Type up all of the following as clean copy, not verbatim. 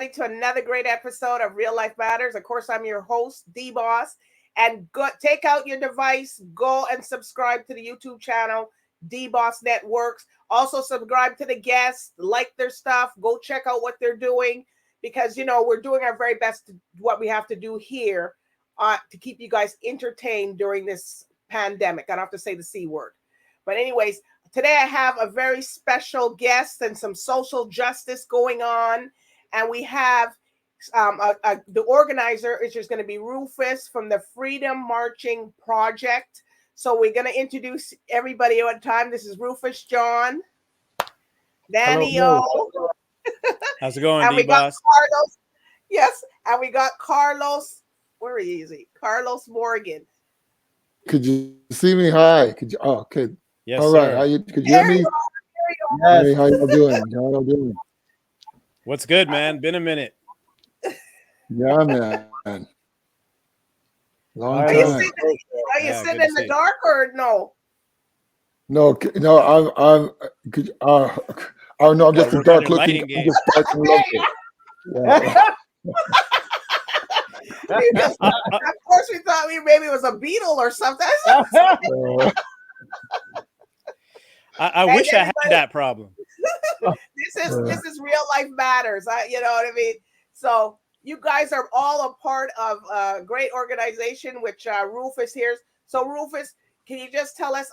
everybody, to another great episode of Real Life Matters. Of course, I'm your host, DBoss. And go take out your device, go and subscribe to the YouTube channel, DBoss Networks. Also, subscribe to the guests, like their stuff, go check out what they're doing, because, we're doing our very best to what we have to do here to keep you guys entertained during this pandemic. I don't have to say the C word. But anyways, today I have a very special guest and some social justice going on. And we have the organizer, which is going to be Rufus from the Freedom Marching Project. So we're going to introduce everybody at a time. This is Rufus John, Danny O. How's it going, and we got DBoss? Carlos. Yes, and we got Carlos. Where is he? Carlos Morgan. Could you see me? Hi. Could you? Oh, okay. Yes, all right. sir. Could you hear me? Yes. Hey, how y'all doing? How y'all doing? What's good, man? Been a minute. Yeah, man. Long Are you time. sitting in the dark or no? No. I'm just a dark looking. I'm just dark looking. Yeah. Of course, we thought maybe it was a beetle or something. I wish I had that problem. This is Real Life Matters. You know what I mean? So you guys are all a part of a great organization, which Rufus here. So Rufus, can you just tell us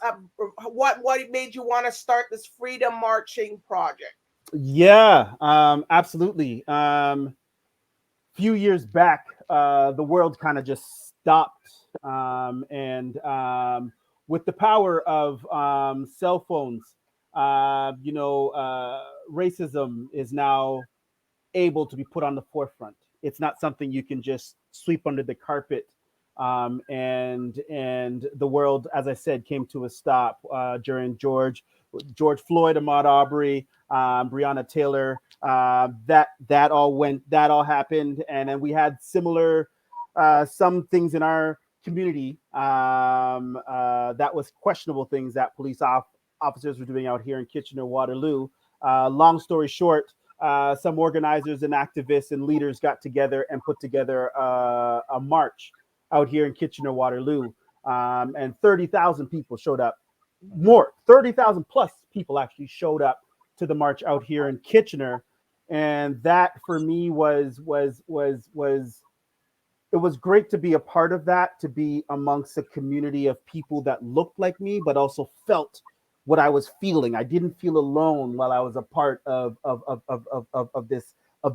what made you want to start this Freedom Marching Project? Yeah, absolutely. Few years back, the world kind of just stopped, and with the power of cell phones, racism is now able to be put on the forefront. It's not something you can just sweep under the carpet. And the world, as I said, came to a stop during George Floyd, Ahmaud Arbery, Breonna Taylor. That all happened, and then we had similar some things in our community that was questionable things that police officers were doing out here in Kitchener, Waterloo. Long story short, some organizers and activists and leaders got together and put together a march out here in Kitchener, Waterloo, and 30,000 people showed up. 30,000 plus people actually showed up to the march out here in Kitchener, and that for me was it was great to be a part of that, to be amongst a community of people that looked like me, but also felt what I was feeling. I didn't feel alone while I was a part of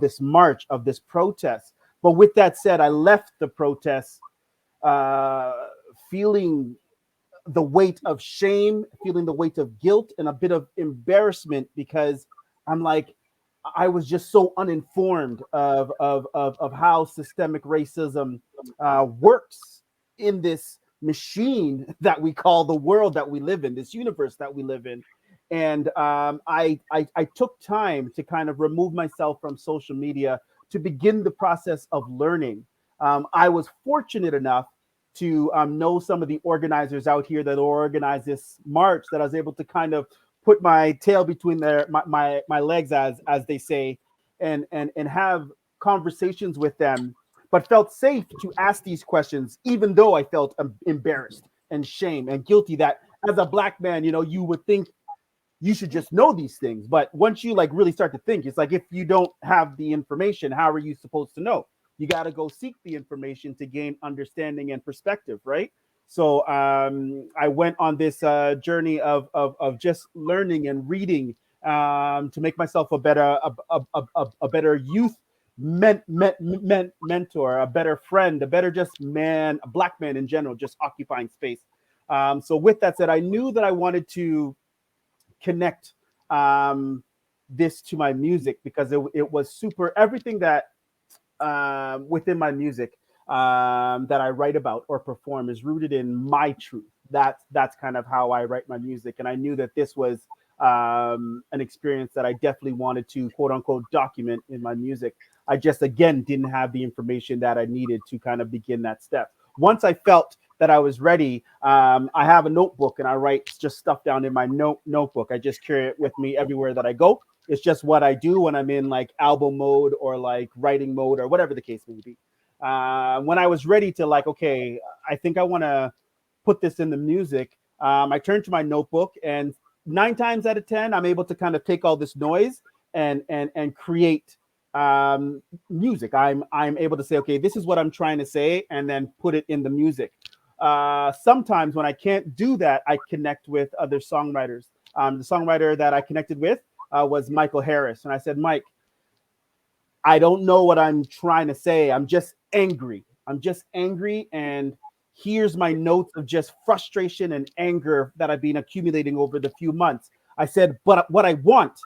this march, of this protest. But with that said, I left the protest feeling the weight of shame, feeling the weight of guilt, and a bit of embarrassment, because I'm like, I was just so uninformed of how systemic racism works in this machine that we call the world that we live in, this universe that we live in. And I took time to kind of remove myself from social media to begin the process of learning. I was fortunate enough to know some of the organizers out here that organize this march, that I was able to kind of put my tail between my legs, as they say, and have conversations with them, but felt safe to ask these questions, even though I felt embarrassed and shame and guilty that as a Black man, you would think you should just know these things. But once you really start to think, it's like, if you don't have the information, how are you supposed to know? You got to go seek the information to gain understanding and perspective, right? So I went on this journey of just learning and reading to make myself a better youth mentor, a better friend, a better just man, a Black man in general, just occupying space. So with that said, I knew that I wanted to connect this to my music, because it was super, everything that within my music that I write about or perform is rooted in my truth. That's kind of how I write my music. And I knew that this was an experience that I definitely wanted to, quote unquote, document in my music. I just, again, didn't have the information that I needed to kind of begin that step. Once I felt that I was ready, I have a notebook and I write just stuff down in my notebook. I just carry it with me everywhere that I go. It's just what I do when I'm in like album mode or like writing mode or whatever the case may be. When I was ready to like, okay, I think I want to put this in the music, I turned to my notebook, and 9 times out of 10, I'm able to kind of take all this noise and create music. I'm able to say, okay, this is what I'm trying to say, and then put it in the music. Sometimes when I can't do that, I connect with other songwriters. The songwriter that I connected with was Michael Harris, and I said, Mike, I don't know what I'm trying to say. I'm just angry. And here's my notes of just frustration and anger that I've been accumulating over the few months. I said, but what I want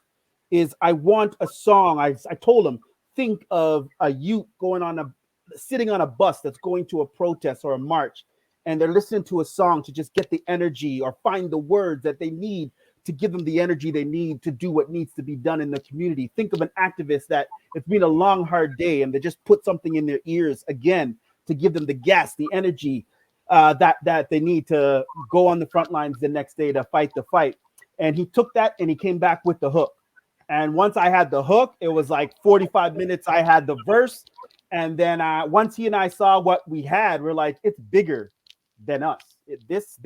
is I want a song. I told him, think of a youth sitting on a bus that's going to a protest or a march, and they're listening to a song to just get the energy or find the words that they need to give them the energy they need to do what needs to be done in the community. Think of an activist that it's been a long, hard day, and they just put something in their ears again to give them the gas, the energy that they need to go on the front lines the next day to fight the fight. And he took that and he came back with the hook. And once I had the hook, it was like 45 minutes. I had the verse. And then once he and I saw what we had, we're like, it's bigger than us. This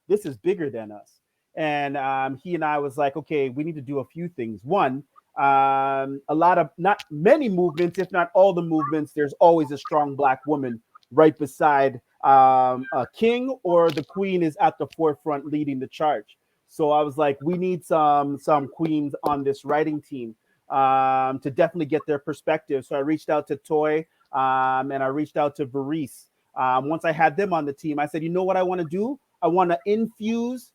is bigger than us. And he and I was like, okay, we need to do a few things. One, a lot of, not many movements, if not all the movements, there's always a strong Black woman right beside a king, or the queen is at the forefront leading the charge. So I was like, we need some queens on this writing team to definitely get their perspective. So I reached out to Toy and I reached out to Varese. Once I had them on the team, I said, you know what I want to do? I want to infuse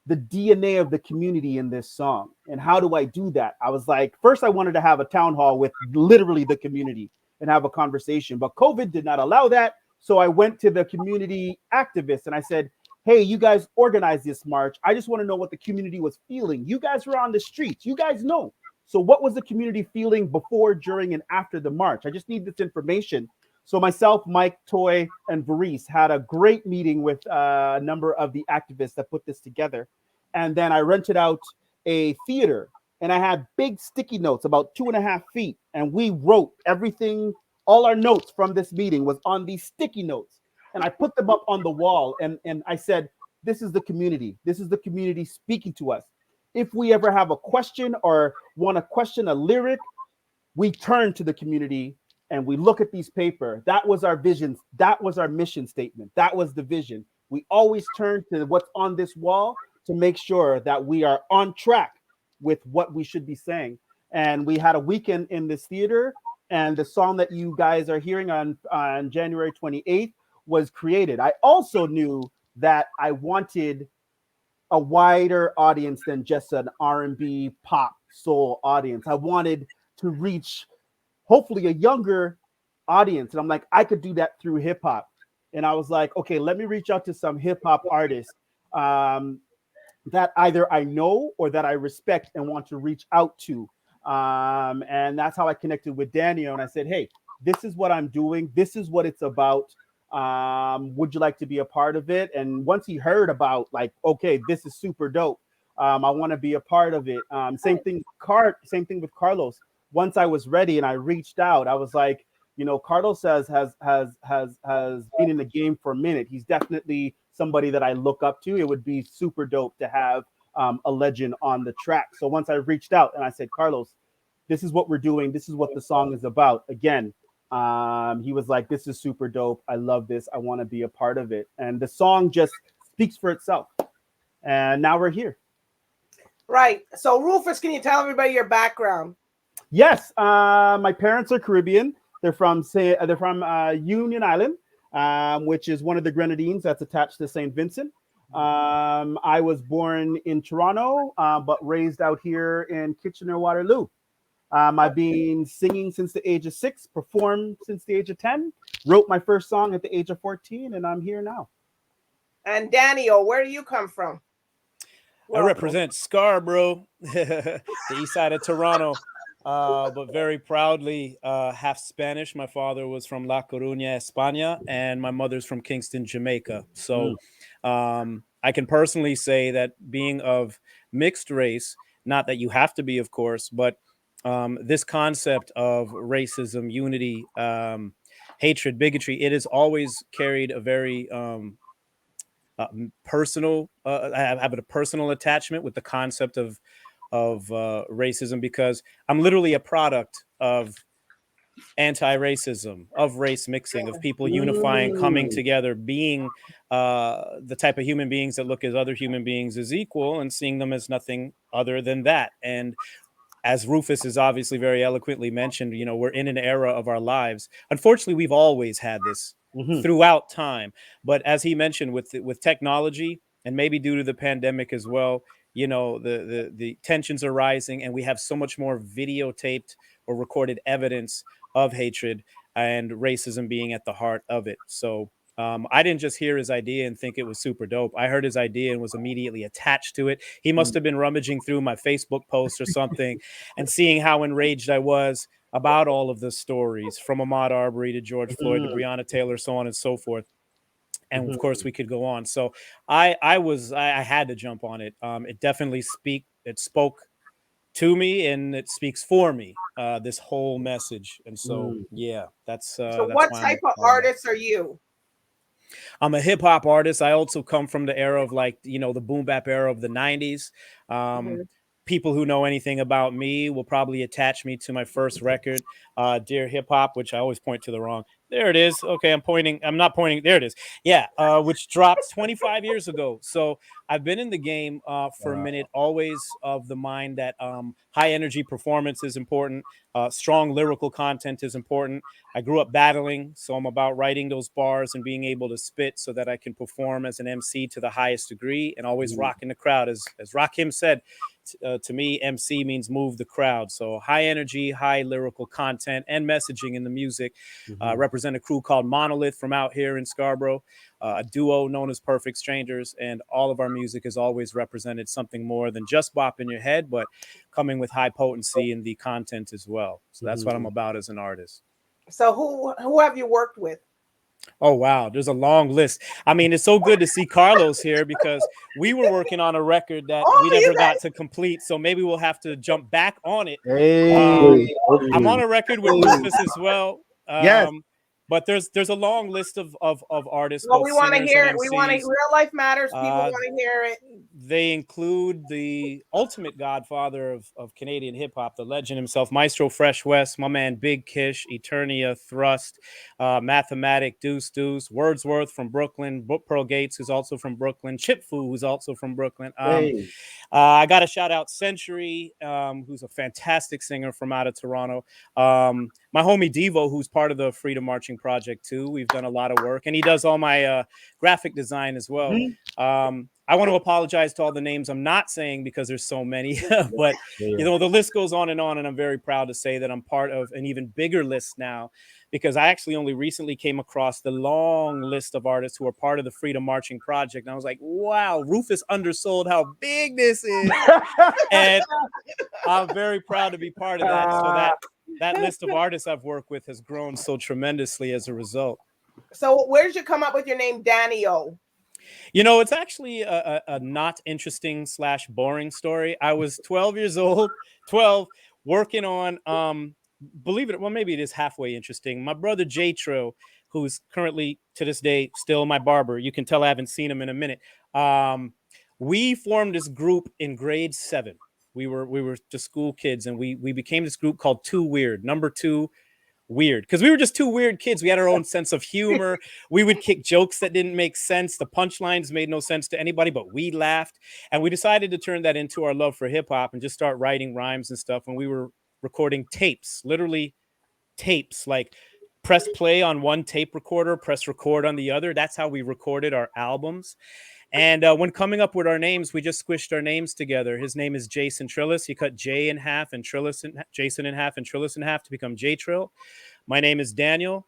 the DNA of the community in this song. And how do I do that? I was like, first I wanted to have a town hall with literally the community and have a conversation, but COVID did not allow that. So I went to the community activists and I said, hey, you guys organized this march. I just want to know what the community was feeling. You guys were on the streets. You guys know. So what was the community feeling before, during, and after the march? I just need this information. So myself, Mike, Toy, and Varese had a great meeting with a number of the activists that put this together. And then I rented out a theater, and I had big sticky notes about 2.5 feet. And we wrote everything, all our notes from this meeting was on these sticky notes. And I put them up on the wall, and I said, this is the community. This is the community speaking to us. If we ever have a question or want to question a lyric, we turn to the community and we look at these paper. That was our vision. That was our mission statement. That was the vision. We always turn to what's on this wall to make sure that we are on track with what we should be saying. And we had a weekend in this theater, and the song that you guys are hearing on January 28th was created. I also knew that I wanted a wider audience than just an R&B, pop, soul audience. I wanted to reach hopefully a younger audience. And I'm like, I could do that through hip hop. And I was like, okay, let me reach out to some hip hop artists that either I know or that I respect and want to reach out to. And that's how I connected with Daniel. And I said, hey, this is what I'm doing. This is what it's about. Would you like to be a part of it? And once he heard about, like, okay, this is super dope. I want to be a part of it. Same thing with Carlos. Once I was ready and I reached out, I was like, you know, Carlos has been in the game for a minute. He's definitely somebody that I look up to. It would be super dope to have a legend on the track. So once I reached out and I said, Carlos, this is what we're doing. This is what the song is about. Again, he was like, this is super dope. I love this. I want to be a part of it. And the song just speaks for itself. And now we're here. Right. So Rufus, can you tell everybody your background? Yes. My parents are Caribbean. They're from Union Island, which is one of the Grenadines that's attached to St. Vincent. I was born in Toronto, but raised out here in Kitchener-Waterloo. I've been singing since the age of 6, performed since the age of 10, wrote my first song at the age of 14, and I'm here now. And Daniel, where do you come from? I represent Scarborough, the east side of Toronto, but very proudly half Spanish. My father was from La Coruña, España, and my mother's from Kingston, Jamaica. So I can personally say that being of mixed race, Not that you have to be, of course, but this concept of racism, unity, hatred, bigotry, it has always carried a very personal, I have a personal attachment with the concept of racism, because I'm literally a product of anti-racism, of race mixing, of people unifying, coming together, being the type of human beings that look at other human beings as equal and seeing them as nothing other than that. And as Rufus has obviously very eloquently mentioned, you know, we're in an era of our lives. Unfortunately, we've always had this throughout time. But as he mentioned, with technology, and maybe due to the pandemic as well, you know, the tensions are rising, and we have so much more videotaped or recorded evidence of hatred and racism being at the heart of it. So I didn't just hear his idea and think it was super dope. I heard his idea and was immediately attached to it. He must have been rummaging through my Facebook post or something and seeing how enraged I was about all of the stories, from Ahmaud Arbery to George Floyd to Breonna Taylor, so on and so forth. And of course we could go on. So I had to jump on it. It definitely spoke to me, and it speaks for me, this whole message. And so, yeah, that's so what type of artist are you? I'm a hip hop artist. I also come from the era of, like, you know, the boom bap era of the 90s. People who know anything about me will probably attach me to my first record, Dear Hip Hop, which I always point to the wrong. There it is. Okay, I'm not pointing. There it is. Yeah, which dropped 25 years ago. So I've been in the game for a minute, always of the mind that high energy performance is important. Strong lyrical content is important. I grew up battling, so I'm about writing those bars and being able to spit so that I can perform as an MC to the highest degree, and always rocking the crowd. As Rakim said, to me, MC means move the crowd. So high energy, high lyrical content and messaging in the music. Represent a crew called Monolith from out here in Scarborough, a duo known as Perfect Strangers. And all of our music has always represented something more than just bop in your head, but coming with high potency in the content as well. So that's what I'm about as an artist. So who have you worked with? Oh, wow. There's a long list. I mean, it's so good to see Carlos here, because we were working on a record that we never got to complete. So maybe we'll have to jump back on it. I'm on a record with Rufus as well. Yes. But there's a long list of artists. Well, we want to hear it. We want to. Real Life Matters. People want to hear it. They include the ultimate godfather of Canadian hip hop, the legend himself, Maestro Fresh West, my man Big Kish, Eternia, Thrust, Mathematic, Deuce Deuce, Wordsworth from Brooklyn, Pearl Gates, who's also from Brooklyn, Chip Fu, who's also from Brooklyn. I got to shout out Century, who's a fantastic singer from out of Toronto. My homie Devo, who's part of the Freedom Marching Project too. We've done a lot of work, and he does all my graphic design as well. I want to apologize to all the names I'm not saying, because there's so many, but you know, the list goes on, and I'm very proud to say that I'm part of an even bigger list now, because I actually only recently came across the long list of artists who are part of the Freedom Marching Project. And I was like, wow, Rufus undersold how big this is. And I'm very proud to be part of that. So that list of artists I've worked with has grown so tremendously as a result. So where did you come up with your name, Danny O? You know, it's actually a not interesting / boring story. I was 12 years old, working on, believe it, well, maybe it is halfway interesting. My brother J Trill, who's currently to this day still my barber. You can tell I haven't seen him in a minute. We formed this group in grade 7. We were just school kids, and we became this group called Too Weird, number 2. Weird, because we were just two weird kids. We had our own sense of humor. We would kick jokes that didn't make sense. The punchlines made no sense to anybody, but we laughed. And we decided to turn that into our love for hip hop and just start writing rhymes and stuff. And we were recording tapes, literally tapes, like press play on one tape recorder, press record on the other. That's how we recorded our albums. And when coming up with our names, we just squished our names together. His name is Jason Trillis. He cut J in half and Jason in half and Trillis in half to become J Trill. My name is Daniel.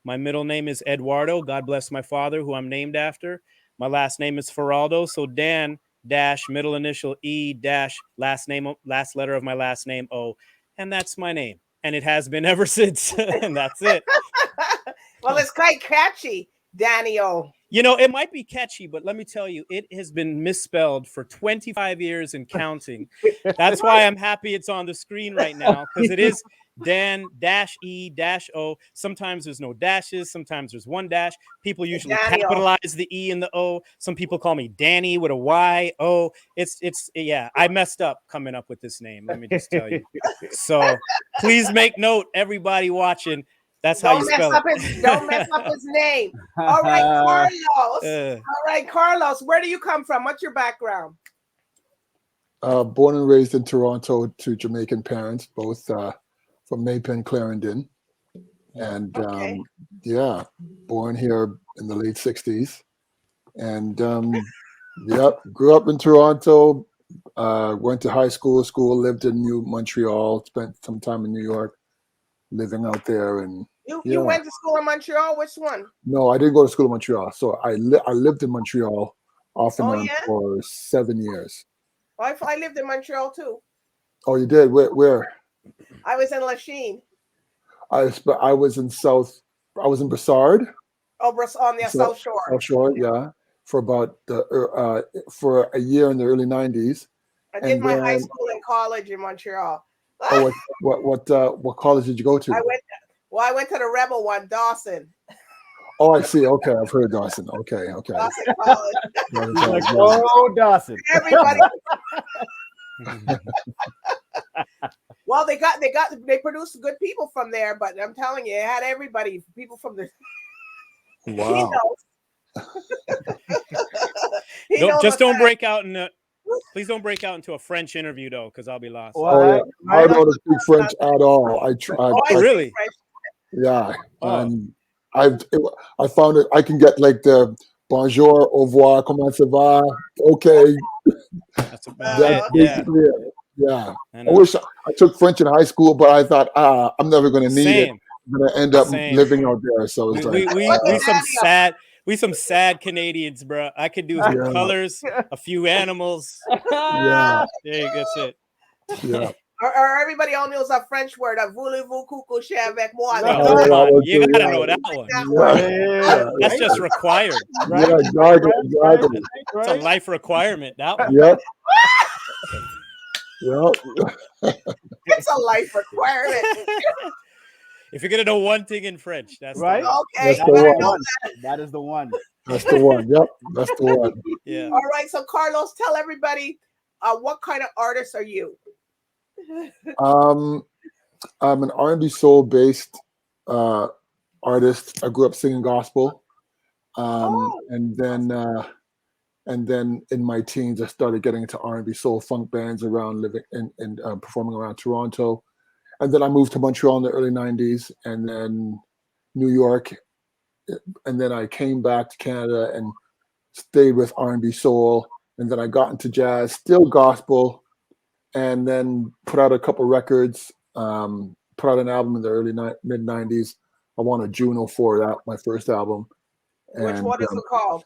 My middle name is Eduardo. God bless my father, who I'm named after. My last name is Feraldo. So Dan dash middle initial E dash last letter of my last name O. And that's my name. And it has been ever since. And that's it. Well, it's quite catchy, Danny O. You know, it might be catchy, but let me tell you, it has been misspelled for 25 years and counting. That's why I'm happy it's on the screen right now, because it is Dan-E-O. Sometimes there's no dashes. Sometimes there's one dash. People usually capitalize the E and the O. Some people call me Danny with a Y-O. Yeah, I messed up coming up with this name. Let me just tell you. So please make note, everybody watching. That's how you spell it. Don't mess up his name. All right, Carlos. All right, Carlos. Where do you come from? What's your background? Born and raised in Toronto to Jamaican parents, both from Maypen, Clarendon. And yeah, born here in the late 60s. And yep, grew up in Toronto, went to high school, lived in Montreal, spent some time in New York, living out there. And you went to school in Montreal? Which one? No, I didn't go to school in Montreal. So I lived in Montreal off and on for 7 years. Well, I lived in Montreal too. Oh, you did? Where? I was in Lachine. I was in Brossard. Oh, on the South Shore. South Shore, yeah. For about for a year in the early 90s. I did my high school and college in Montreal. Oh, what college did you go to? I went to the Rebel one, Dawson. Oh, I see. Okay, I've heard Dawson. Okay. Dawson College. Like, oh, Dawson. Everybody. Well, they produced good people from there, but I'm telling you, it had everybody, people from the. Wow. Don't break out in please don't break out into a French interview though, because I'll be lost. Oh, yeah. I don't speak French at all. I tried. Oh, really? Yeah. I found it. I can get like the bonjour, au revoir, comment ça va? Okay. That's basically it. Yeah. I wish I took French in high school, but I thought, I'm never going to need it. I'm going to end up living out there. So it's we some sad Canadians, bro. I could do some colors, a few animals. Yeah. That's it. Yeah. Or everybody all knows a French word, voulez-vous coucher avec moi? You gotta know that one. Yeah. That's just required. Right? Yeah, exactly. It's a life requirement. That one. Yep. Yep. It's a life requirement. If you're gonna know one thing in French, that's right. Okay, that's the one. That is the one. That's the one. Yep, that's the one. Yeah. All right. So Carlos, tell everybody, what kind of artist are you? I'm an R&B soul based artist. I grew up singing gospel, and then in my teens I started getting into R&B soul funk bands around living and performing around Toronto, and then I moved to Montreal in the early 90s, and then New York, and then I came back to Canada and stayed with R&B soul, and then I got into jazz, still gospel, and then put out a couple records, put out an album in the early mid 90s. I won a Juno for that, my first album. Which one is it called?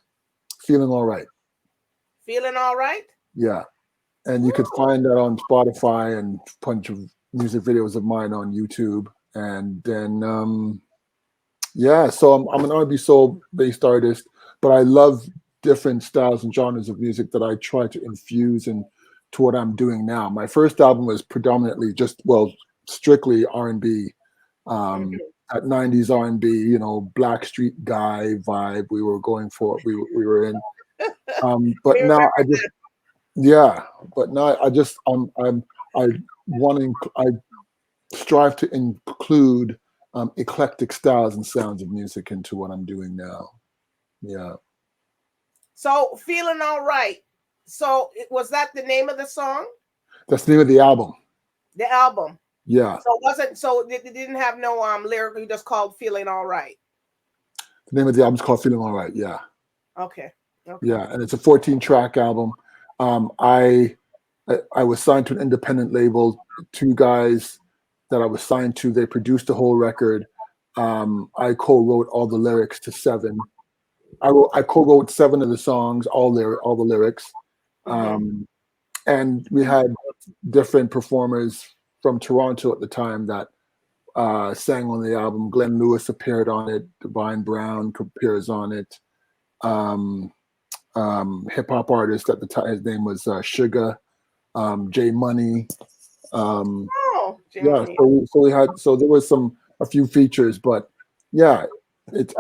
Feeling All Right. Feeling All Right? Yeah. And you could find that on Spotify and a bunch of music videos of mine on YouTube. And then, so I'm an R&B soul based artist, but I love different styles and genres of music that I try to infuse into what I'm doing now. My first album was predominantly strictly R&B, at 90s R&B, Black Street Guy vibe we were going for, we were in. But now I strive to include eclectic styles and sounds of music into what I'm doing now. Yeah. So Feeling All Right. So was that the name of the song? That's the name of the album. The album. Yeah. So it didn't have no lyric. You just called Feeling All Right. The name of the album is called Feeling All Right. Yeah. Okay. Yeah, and it's a 14-track album. I was signed to an independent label. Two guys that I was signed to, they produced the whole record. I co-wrote all the lyrics to 7. I co-wrote 7 of the songs, all the lyrics. And we had different performers from Toronto at the time that sang on the album. Glenn Lewis appeared on it. Divine Brown appears on it. hip hop artist at the time. His name was Sugar, J Money. Oh, Yeah, Jimmy. so we had, so there was a few features, but yeah, it's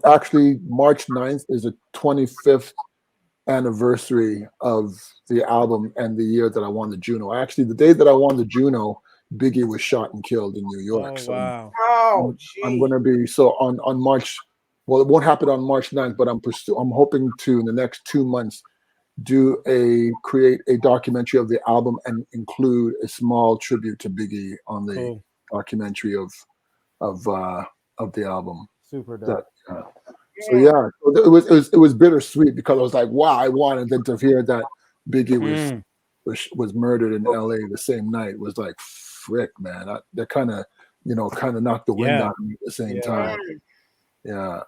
actually March 9th is the 25th anniversary of the album and the year that I won the Juno. Actually, the day that I won the Juno, Biggie was shot and killed in New York. Oh, So wow. Oh, I'm gee. going to be, so on March, well, it won't happen on March 9th, but I'm hoping to, in the next 2 months, create a documentary of the album and include a small tribute to Biggie on the Cool. documentary of the album. Super dope. That so yeah, so it was bittersweet because I was like, wow, I wanted them to hear that Biggie was murdered in L.A. the same night. Was like, frick, man, that kind of knocked the wind out of me at the same time. Yeah.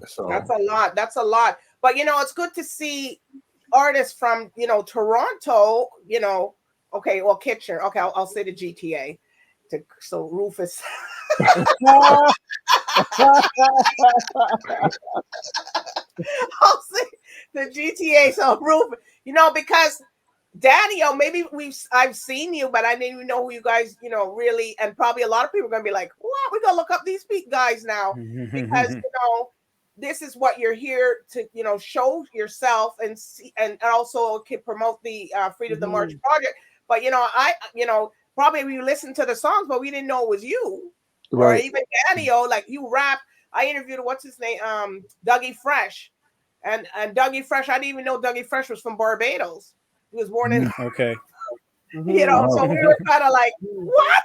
So That's a lot. That's a lot. But it's good to see artists from Toronto. Okay, well, Kitchener. Okay, I'll say the GTA. So Rufus. I'll say the GTA. So Rufus. Because Danny, maybe I've seen you, but I didn't even know who you guys, really, and probably a lot of people are gonna be like, "What? We gotta look up these guys now," because this is what you're here to, show yourself and see, and also can promote the Freedom of the March project. But probably we listened to the songs, but we didn't know it was you, or even Danny, like you rap. I interviewed what's his name, Dougie Fresh, and Dougie Fresh. I didn't even know Dougie Fresh was from Barbados. He was born in okay. So we were kind of like, what?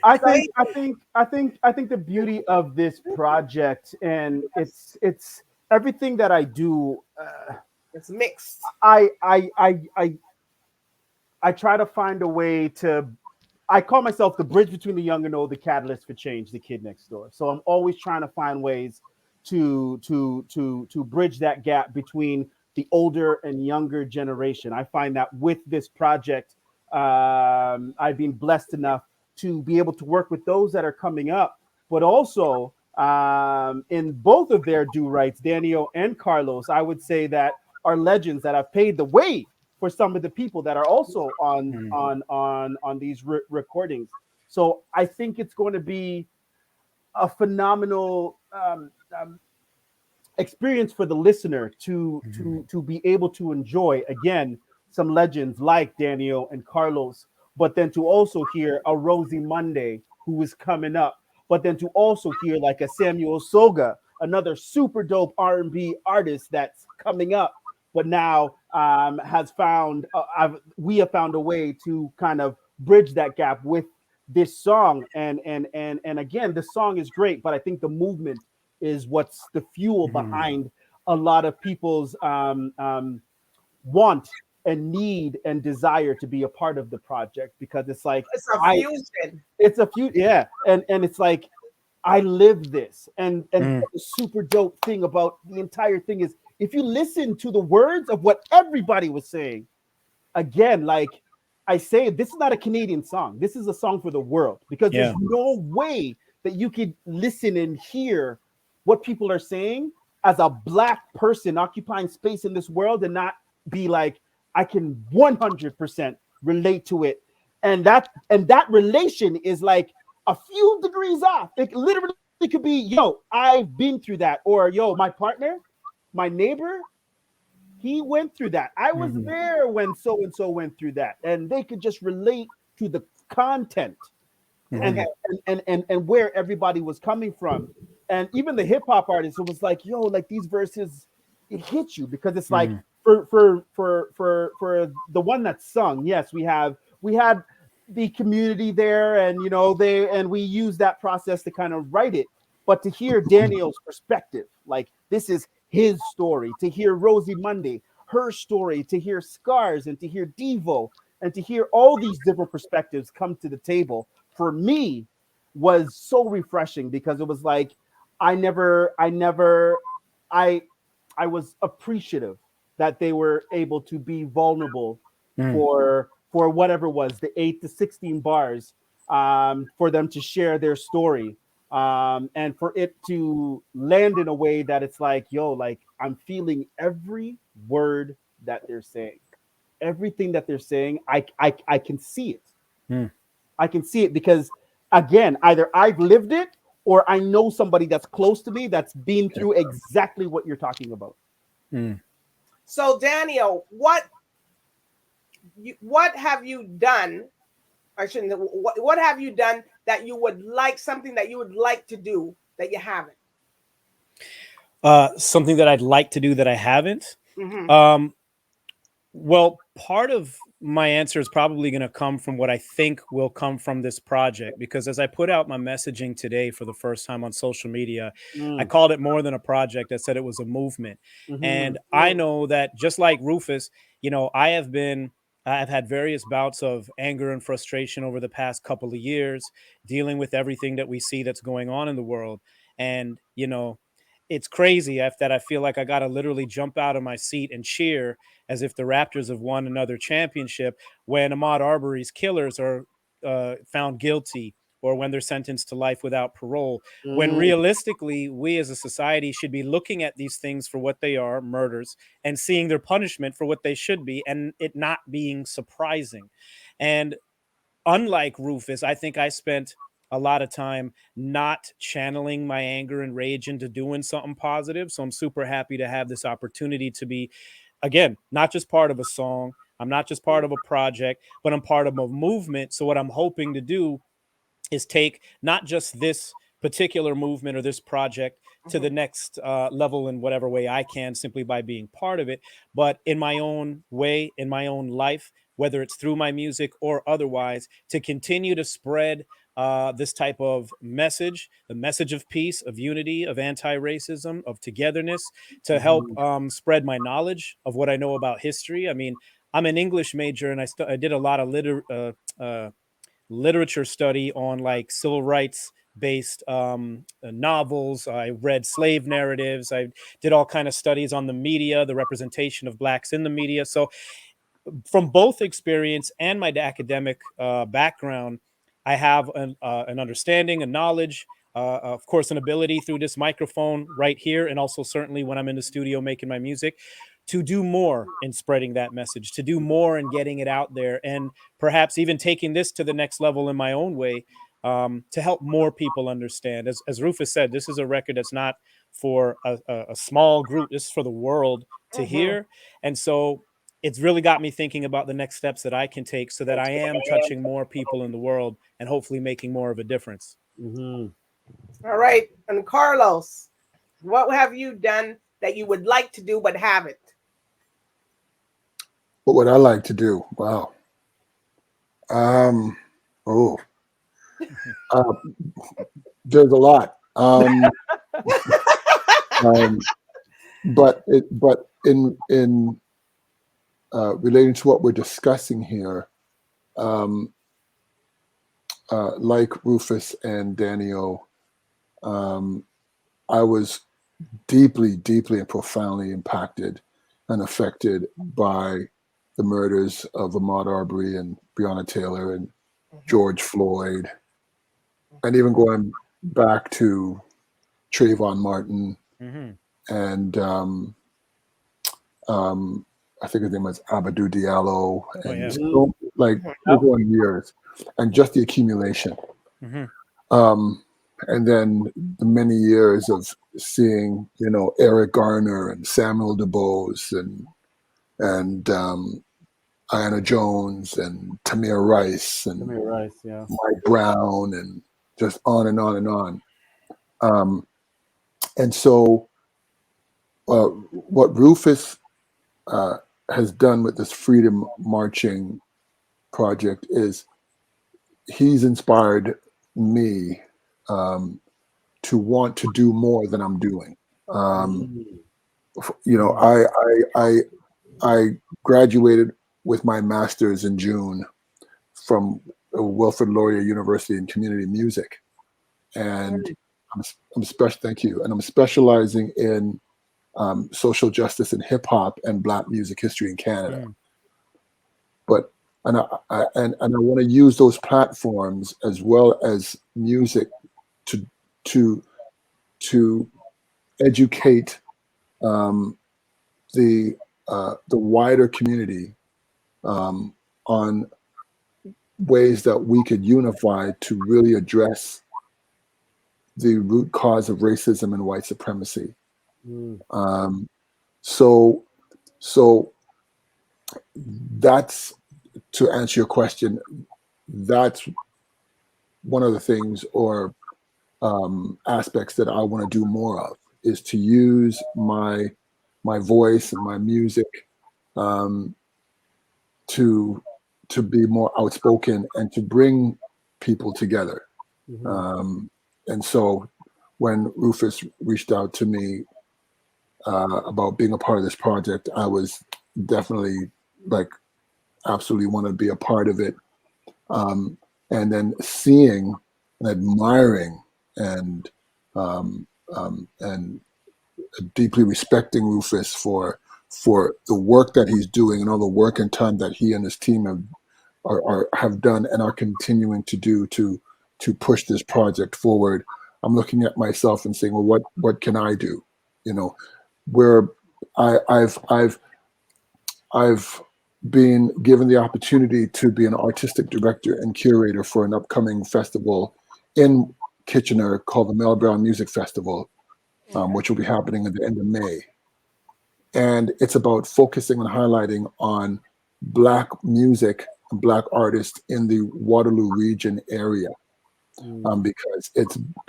I think the beauty of this project, and it's everything that I do. It's mixed. I try to find a way to. I call myself the bridge between the young and old, the catalyst for change, the kid next door. So I'm always trying to find ways to bridge that gap between the older and younger generation. I find that with this project, I've been blessed enough to be able to work with those that are coming up, but also in both of their due rights, Daniel and Carlos, I would say that are legends that have paved the way for some of the people that are also on these recordings. So I think it's going to be a phenomenal experience for the listener to be able to enjoy again some legends like Daniel and Carlos, but then to also hear a Rosie Monday who is coming up, but then to also hear like a Samuel Soga, another super dope R&B artist that's coming up, but now has found we have found a way to kind of bridge that gap with this song, and again, the song is great, but I think the movement is what's the fuel behind a lot of people's want and need and desire to be a part of the project, because it's like it's a fusion. And it's like I live this, and the super dope thing about the entire thing is if you listen to the words of what everybody was saying, again, like I say, this is not a Canadian song. This is a song for the world, because there's no way that you could listen and hear what people are saying as a Black person occupying space in this world and not be like, I can 100% relate to it. And that relation is like a few degrees off. It literally could be, yo, I've been through that. Or, yo, my partner, my neighbor, he went through that. I was there when so-and-so went through that. And they could just relate to the content and where everybody was coming from. And even the hip hop artists, it was like, yo, like these verses, it hits you, because it's like for the one that sung, yes, we had the community there, and we use that process to kind of write it. But to hear Daniel's perspective, like this is his story, to hear Rosie Monday, her story, to hear Scars, and to hear Devo, and to hear all these different perspectives come to the table, for me was so refreshing, because it was like I was appreciative that they were able to be vulnerable for whatever was the 8 to 16 bars, for them to share their story, and for it to land in a way that it's like, yo, like I'm feeling every word that they're saying, everything that they're saying. I can see it. I can see it because, again, either I've lived it or I know somebody that's close to me that's been through exactly what you're talking about. So, Daniel, what have you done? I shouldn't. What have you done that you would like, something that you would like to do that you haven't? Something that I'd like to do that I haven't. Well, part of my answer is probably going to come from what I think will come from this project, because as I put out my messaging today for the first time on social media, I called it more than a project. I said it was a movement. And I know that just like Rufus, you know, I've had various bouts of anger and frustration over the past couple of years, dealing with everything that we see that's going on in the world. And, you know, it's crazy that I feel like I got to literally jump out of my seat and cheer as if the Raptors have won another championship when Ahmaud Arbery's killers are found guilty, or when they're sentenced to life without parole, when realistically we as a society should be looking at these things for what they are, murders, and seeing their punishment for what they should be, and it not being surprising. And unlike Rufus, I think I spent a lot of time not channeling my anger and rage into doing something positive. So I'm super happy to have this opportunity to be, again, not just part of a song. I'm not just part of a project, but I'm part of a movement. So what I'm hoping to do is take not just this particular movement or this project to the next level in whatever way I can, simply by being part of it, but in my own way, in my own life, whether it's through my music or otherwise, to continue to spread this type of message, the message of peace, of unity, of anti-racism, of togetherness, to help spread my knowledge of what I know about history. I mean, I'm an English major, and I did a lot of literature study on like civil rights based novels. I read slave narratives. I did all kind of studies on the media, the representation of blacks in the media. So from both experience and my academic background, I have an understanding, a knowledge, of course, an ability through this microphone right here, and also certainly when I'm in the studio making my music, to do more in spreading that message, to do more in getting it out there, and perhaps even taking this to the next level in my own way, to help more people understand. As Rufus said, this is a record that's not for a small group. This is for the world to hear. And so it's really got me thinking about the next steps that I can take so that I am touching more people in the world and hopefully making more of a difference. All right. And Carlos, what have you done that you would like to do but haven't? What would I like to do? Wow. There's a lot. But in relating to what we're discussing here, like Rufus and Daniel, I was deeply, deeply and profoundly impacted and affected by the murders of Ahmaud Arbery and Breonna Taylor and George Floyd, and even going back to Trayvon Martin and I think his name was Abdou Diallo, and so, like over years, and just the accumulation. And then the many years of seeing, you know, Eric Garner and Samuel DuBose and Ayanna Jones and Tamir Rice and Mike Brown, and just on and on and on. And so what Rufus has done with this Freedom Marching project is he's inspired me to want to do more than I'm doing. You know, I graduated with my master's in June from Wilfrid Laurier University in Community Music, and thank you, and I'm specializing in social justice and hip hop and Black music history in Canada. But and I want to use those platforms as well as music to to educate the wider community on ways that we could unify to really address the root cause of racism and white supremacy. So that's, to answer your question, that's one of the things or aspects that I want to do more of, is to use my voice and my music to be more outspoken and to bring people together. And so when Rufus reached out to me about being a part of this project, I was definitely like, absolutely want to be a part of it. And then seeing and admiring and deeply respecting Rufus for the work that he's doing and all the work and time that he and his team have done and are continuing to do to push this project forward. I'm looking at myself and saying, well, what can I do? You know, where I've been given the opportunity to be an artistic director and curator for an upcoming festival in Kitchener called the Mel Brown Music Festival, which will be happening at the end of May. And it's about focusing and highlighting on Black music and Black artists in the Waterloo region area.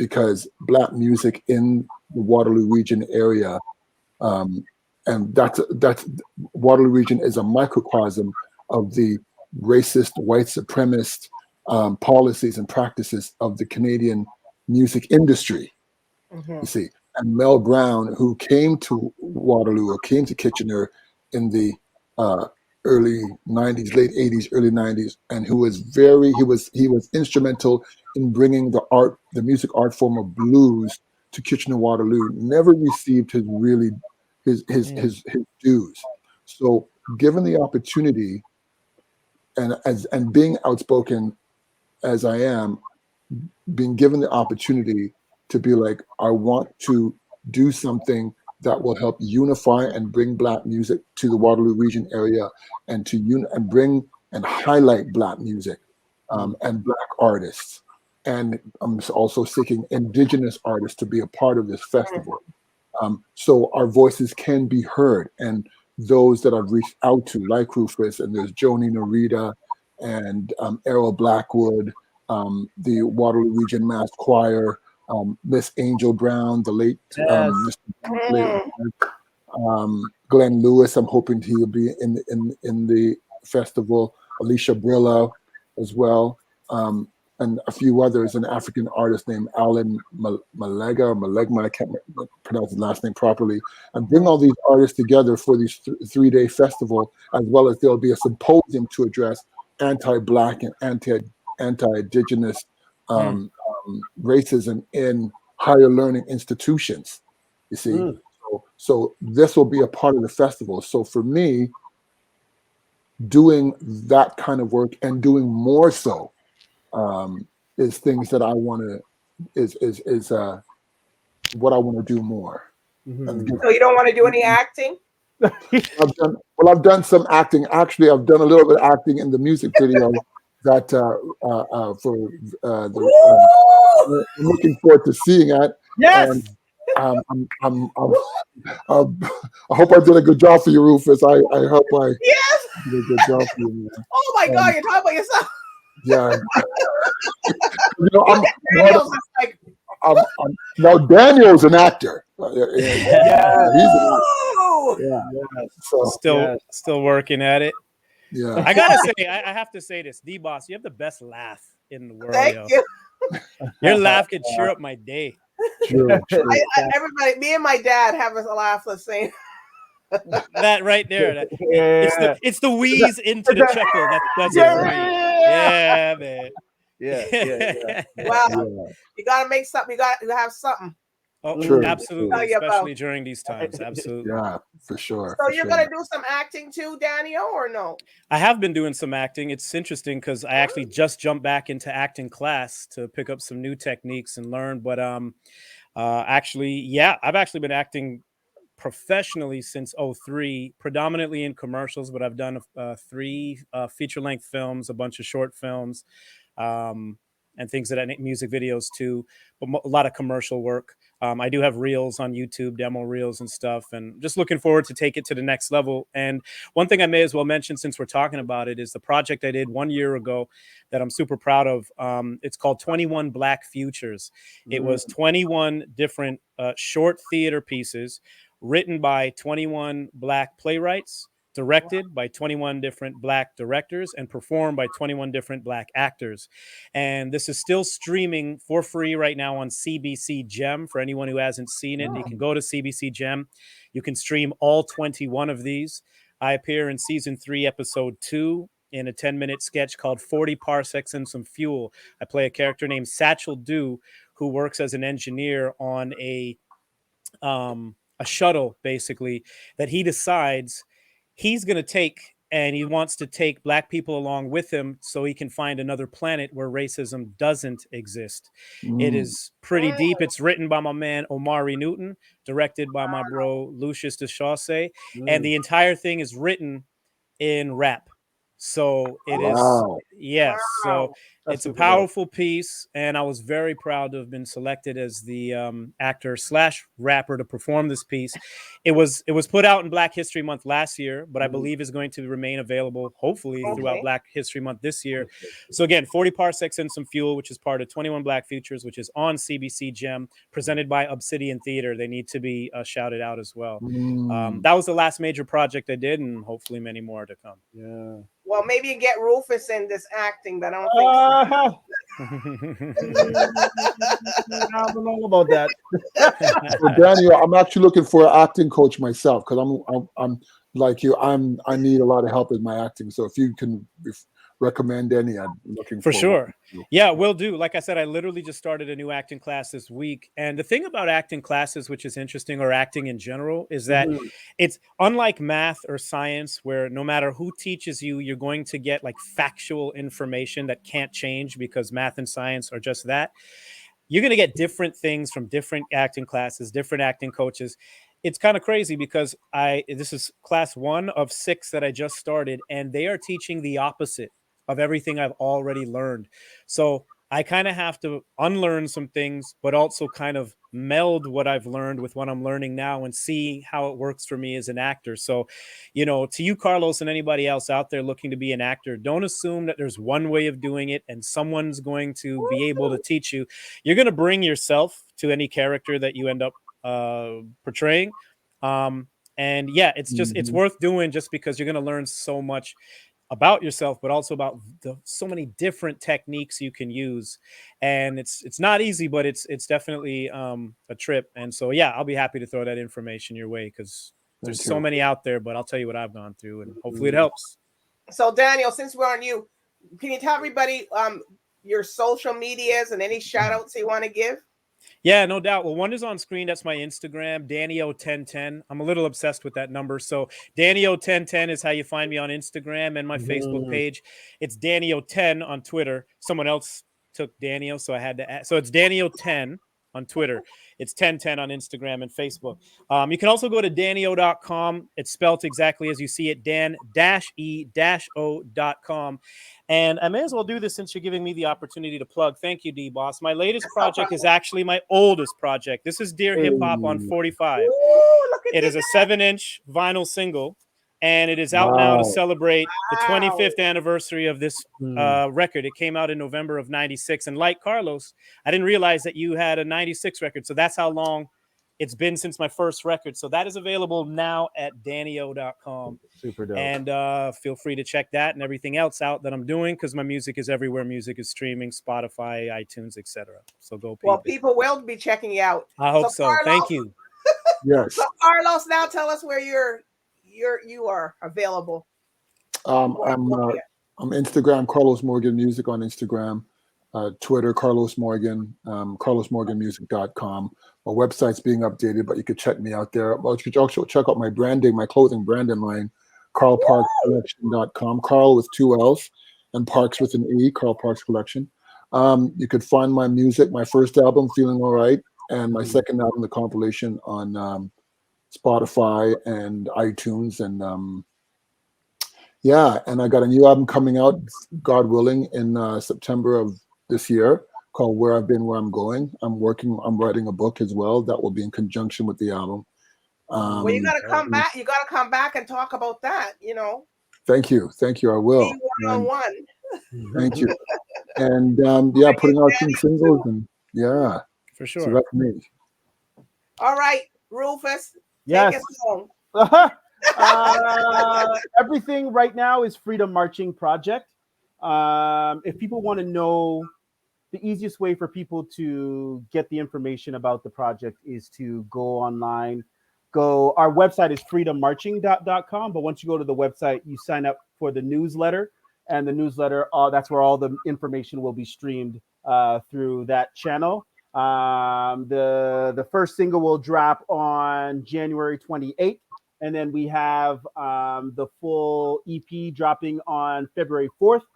Because Black music in the Waterloo region area, and that's Waterloo region is a microcosm of the racist, white supremacist policies and practices of the Canadian music industry. You see, and Mel Brown, who came to Waterloo or came to Kitchener in the early 90s, late 80s, early 90s, and who was he was instrumental in bringing the music art form of blues to Kitchener Waterloo, never received his dues. So given the opportunity and being outspoken as I am, being given the opportunity to be like, I want to do something that will help unify and bring Black music to the Waterloo region area, and and bring and highlight Black music and Black artists. And I'm also seeking Indigenous artists to be a part of this festival. So our voices can be heard, and those that I've reached out to, like Rufus, and there's Joni Narita and Errol Blackwood, the Waterloo Region Mass Choir, Miss Angel Brown, the late Glenn Lewis. I'm hoping he'll be in the festival. Alicia Brilla as well, and a few others. An African artist named Alan Malegma. I can't pronounce his last name properly. And bring all these artists together for these 3-day festival, as well as there'll be a symposium to address anti-Black and anti-Indigenous racism in higher learning institutions. You see, so this will be a part of the festival. So for me, doing that kind of work and doing more so is things that I want to is what I want to do more. So you don't want to do any acting? I've done some acting. Actually, I've done a little bit of acting in the music video that I'm looking forward to seeing it. Yes. And I hope I did a good job for you, Rufus. I hope I did a good job for you, man. Oh my God, you're talking about yourself. Yeah. Now Daniel's an actor. He's an actor. Still working at it. Yeah. I gotta say, I have to say this, DBoss, you have the best laugh in the world. Thank you. Your laugh could cheer up my day. True. Everybody, me and my dad have a laugh the same. That right there. It's the wheeze into the chuckle. That's it for me. Yeah, man. Yeah. Well, you gotta make something. You gotta have something. Oh, True. absolutely, Tell you especially about. during these times. Absolutely. Yeah, for sure. So For you're sure. gonna do some acting too, Daniel, or no? I have been doing some acting. It's interesting because I actually just jumped back into acting class to pick up some new techniques and learn. But actually, yeah, I've actually been acting professionally since '03, predominantly in commercials, but I've done 3 feature-length films, a bunch of short films, um, and things that music videos too, but a lot of commercial work. I do have reels on YouTube, demo reels and stuff, and just looking forward to take it to the next level. And one thing I may as well mention, since we're talking about it, is the project I did 1 year ago that I'm super proud of. It's called 21 Black Futures. It was 21 different short theater pieces written by 21 Black playwrights, directed by 21 different Black directors, and performed by 21 different Black actors. And this is still streaming for free right now on CBC Gem. For anyone who hasn't seen it, you can go to CBC Gem. You can stream all 21 of these. I appear in season 3, episode 2, in a 10-minute sketch called 40 Parsecs and Some Fuel. I play a character named Satchel Dew, who works as an engineer on a shuttle, basically, that he decides he's going to take, and he wants to take Black people along with him so he can find another planet where racism doesn't exist. It is pretty deep. It's written by my man Omari Newton, directed by my bro Lucius DeChaussee, and the entire thing is written in rap. So it is, Wow. yes. So That's it's a super dope. powerful piece, and I was very proud to have been selected as the actor / rapper to perform this piece. It was put out in Black History Month last year, but I believe is going to remain available hopefully throughout Black History Month this year. So again, 40 Parsecs and Some Fuel, which is part of 21 Black Futures, which is on CBC Gem, presented by Obsidian Theater. They need to be shouted out as well. That was the last major project I did, and hopefully many more to come. Yeah. Well, maybe you get Rufus in this acting, but I don't think I don't know about that. So Daniel, I'm actually looking for an acting coach myself because I'm like you. I need a lot of help with my acting. So if you can recommend any, I'm looking for forward sure. to. Yeah, will do. Like I said, I literally just started a new acting class this week. And the thing about acting classes, which is interesting, or acting in general, is that it's unlike math or science, where no matter who teaches you, you're going to get like factual information that can't change because math and science are just that. You're going to get different things from different acting classes, different acting coaches. It's kind of crazy because this is class 1 of 6 that I just started, and they are teaching the opposite of everything I've already learned. So I kind of have to unlearn some things, but also kind of meld what I've learned with what I'm learning now and see how it works for me as an actor. So, to you, Carlos, and anybody else out there looking to be an actor, don't assume that there's one way of doing it and someone's going to be able to teach you. You're going to bring yourself to any character that you end up portraying. And yeah, it's just, it's worth doing just because you're going to learn so much about yourself, but also about so many different techniques you can use. And it's not easy, but it's definitely a trip. And so, yeah, I'll be happy to throw that information your way because there's so many out there, but I'll tell you what I've gone through and hopefully it helps. so. Daniel, since we're on you, can you tell everybody your social medias and any shout outs you want to give? Yeah, no doubt. Well, one is on screen. That's my Instagram, Danio1010. I'm a little obsessed with that number. So Danio1010 is how you find me on Instagram, and my Facebook page. It's Danio10 on Twitter. Someone else took Danio, so I had to add. So it's Danio10 on Twitter. It's 1010 on Instagram and Facebook. You can also go to danio.com. It's spelled exactly as you see it, dan-e-o.com. And I may as well do this since you're giving me the opportunity to plug. Thank you, DBoss. My latest project is actually my oldest project. This is Dear Hip Hop on 45. Ooh, it is a 7-inch vinyl single, and it is out now to celebrate the 25th anniversary of this record. It came out in November of 96. And like Carlos, I didn't realize that you had a 96 record. So that's how long it's been since my first record. So that is available now at danio.com. Super dope. And feel free to check that and everything else out that I'm doing, because my music is everywhere. Music is streaming, Spotify, iTunes, etc. So go. Well, people will be checking you out. I hope so. Carlos, thank you. Yes. So Carlos, now tell us where you are available. I'm Instagram, Carlos Morgan Music on Instagram. Twitter, Carlos Morgan, carlosmorganmusic.com. My website's being updated, but you could check me out there. Well, you could also check out my branding, my clothing branding line, carlparkscollection.com. Carl with 2 L's and Parks with an E, Carl Parks Collection. You could find my music, my first album, Feeling All Right, and my second album, The Compilation, on Spotify and iTunes. And yeah, and I got a new album coming out, God willing, in September of this year, called Where I've Been, Where I'm Going. I'm writing a book as well that will be in conjunction with the album. Well, you got to come back. You got to come back and talk about that, you know. Thank you. I will. One-on-one. Thank you. And yeah, putting out some singles, and yeah, for sure. So that's me. All right, Rufus. Yes. Take us home. Everything right now is Freedom Marching Project. If people want to know, the easiest way for people to get the information about the project is to go online. Our website is freedommarching.com, but once you go to the website, you sign up for the newsletter, and the newsletter, that's where all the information will be streamed through that channel. The first single will drop on January 28th, and then we have the full EP dropping on February 4th.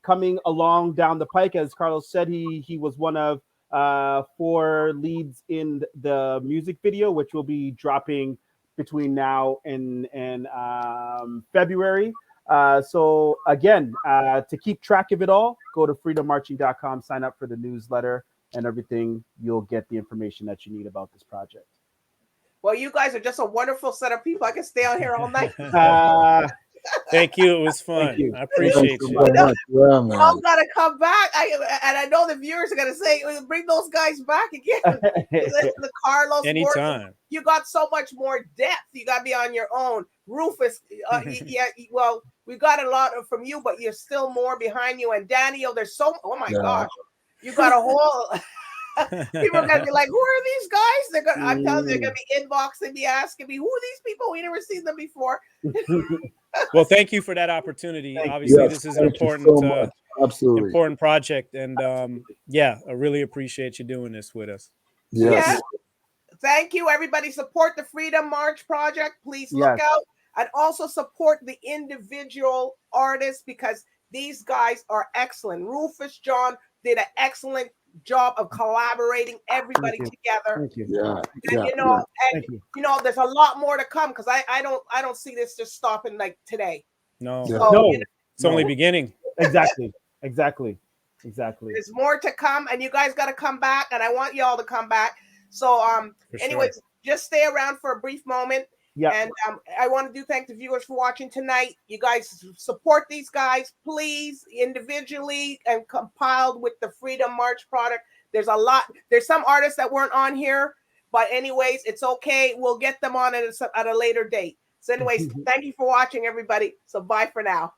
Coming along down the pike, as Carlos said, he was one of 4 leads in the music video, which will be dropping between now and February. So again, to keep track of it all, go to freedommarching.com, sign up for the newsletter, and everything. You'll get the information that you need about this project. Well, you guys are just a wonderful set of people. I can stay on here all night. Thank you. It was fun. I appreciate you. Yeah, man. Y'all gotta come back. I know the viewers are gonna say, bring those guys back again. Listen to Carlos. Anytime. You got so much more depth. You gotta be on your own. Rufus, well, we got a lot from you, but you're still more behind you. And Daniel, there's so. Oh my gosh, you got a whole. People are gonna be like, "Who are these guys?" I'm telling you, they're gonna be inboxing me, asking me, "Who are these people? We never seen them before." Well, thank you for that opportunity. Obviously, this is an important, important project, and yeah, I really appreciate you doing this with us. Yes. Thank you, everybody. Support the Freedom March Project. Please look out and also support the individual artists, because these guys are excellent. Rufus John did an excellent job of collaborating everybody together. Thank you. Yeah. And you know, there's a lot more to come, because I don't see this just stopping like today. No. So, No. It's only beginning. Exactly. There's more to come, and you guys got to come back, and I want y'all to come back. So anyways, just stay around for a brief moment. Yeah. And I want to thank the viewers for watching tonight. You guys support these guys, please, individually and compiled with the Freedom March product. There's a lot. There's some artists that weren't on here, but anyways, it's okay. We'll get them on at a later date. So anyways, thank you for watching, everybody. So bye for now.